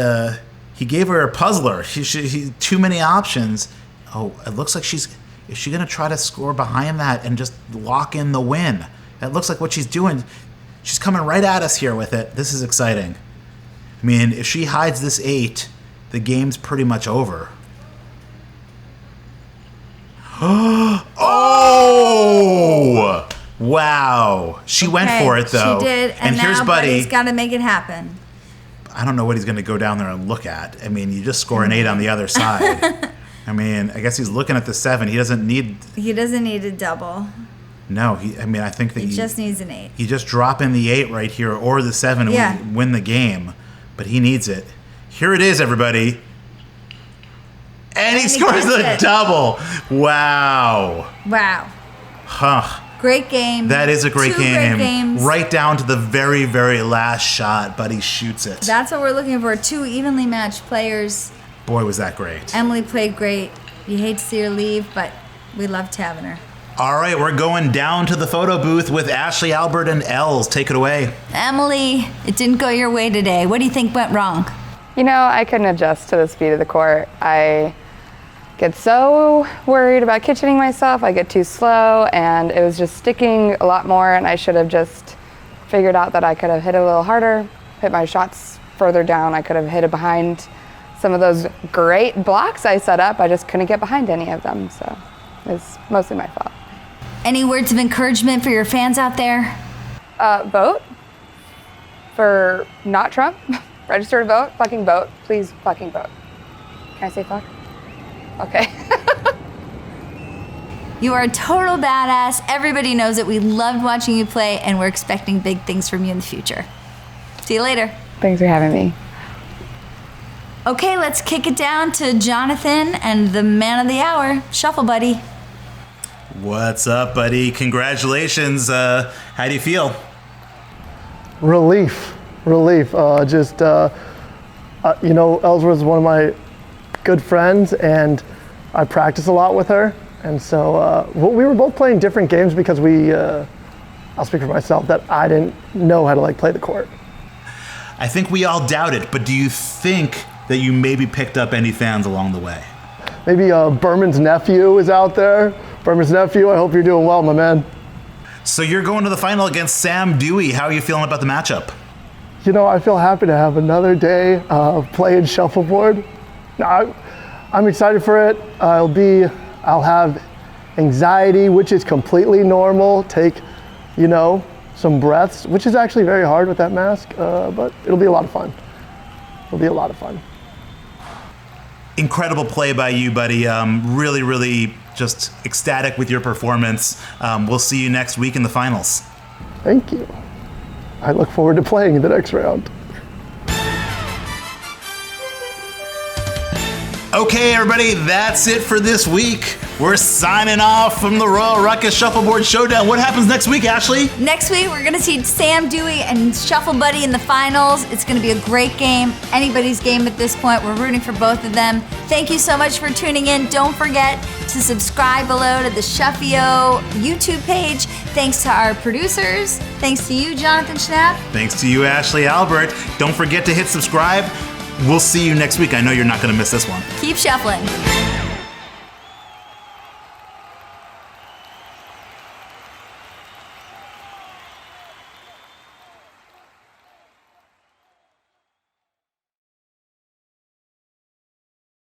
gave her a puzzler. He too many options. Oh, it looks like is she gonna try to score behind that and just lock in the win? That looks like what she's doing. She's coming right at us here with it. This is exciting. I mean, if she hides this 8, the game's pretty much over. Oh! Wow. She went for it, though. She did, and now here's Buddy. Buddy's got to make it happen. I don't know what he's going to go down there and look at. I mean, you just score an 8 on the other side. I mean, I guess he's looking at the 7. He doesn't need a double. No, I think that he just needs an 8. You just drop in the 8 right here or the 7 and win the game. But he needs it. Here it is, everybody. And he scores the double. Wow. Huh. Great game. That is a great game. Great games. Right down to the very, very last shot. Buddy shoots it. That's what we're looking for. 2 evenly matched players. Boy, was that great. Emily played great. You hate to see her leave, but we loved having her. All right, we're going down to the photo booth with Ashley, Albert, and Ellz. Take it away. Emily, it didn't go your way today. What do you think went wrong? I couldn't adjust to the speed of the court. I get so worried about kitchening myself. I get too slow, and it was just sticking a lot more, and I should have just figured out that I could have hit a little harder, hit my shots further down. I could have hit it behind some of those great blocks I set up. I just couldn't get behind any of them, so it's mostly my fault. Any words of encouragement for your fans out there? Vote for not Trump. Register to vote. Fucking vote. Please fucking vote. Can I say fuck? Okay. You are a total badass. Everybody knows it. We loved watching you play, and we're expecting big things from you in the future. See you later. Thanks for having me. Okay, let's kick it down to Jonathan and the man of the hour, Shuffle Buddy. What's up, buddy? Congratulations. How do you feel? Relief. Ellsworth is one of my good friends, and I practice a lot with her. And so we were both playing different games because I'll speak for myself, that I didn't know how to play the court. I think we all doubt it, but do you think that you maybe picked up any fans along the way? Maybe Berman's nephew is out there. Berman's nephew, I hope you're doing well, my man. So you're going to the final against Sam Dewey. How are you feeling about the matchup? I feel happy to have another day of playing shuffleboard. I'm excited for it. I'll have anxiety, which is completely normal. Take, some breaths, which is actually very hard with that mask, but it'll be a lot of fun. Incredible play by you, buddy. Really, really just ecstatic with your performance. We'll see you next week in the finals. Thank you. I look forward to playing in the next round. Okay, everybody, that's it for this week. We're signing off from the Royal Ruckus Shuffleboard Showdown. What happens next week, Ashley? Next week, we're going to see Sam Dewey and Shuffle Buddy in the finals. It's going to be a great game. Anybody's game at this point. We're rooting for both of them. Thank you so much for tuning in. Don't forget to subscribe below to the Shuffio YouTube page. Thanks to our producers. Thanks to you, Jonathan Schnapp. Thanks to you, Ashley Albert. Don't forget to hit subscribe. We'll see you next week. I know you're not going to miss this one. Keep shuffling.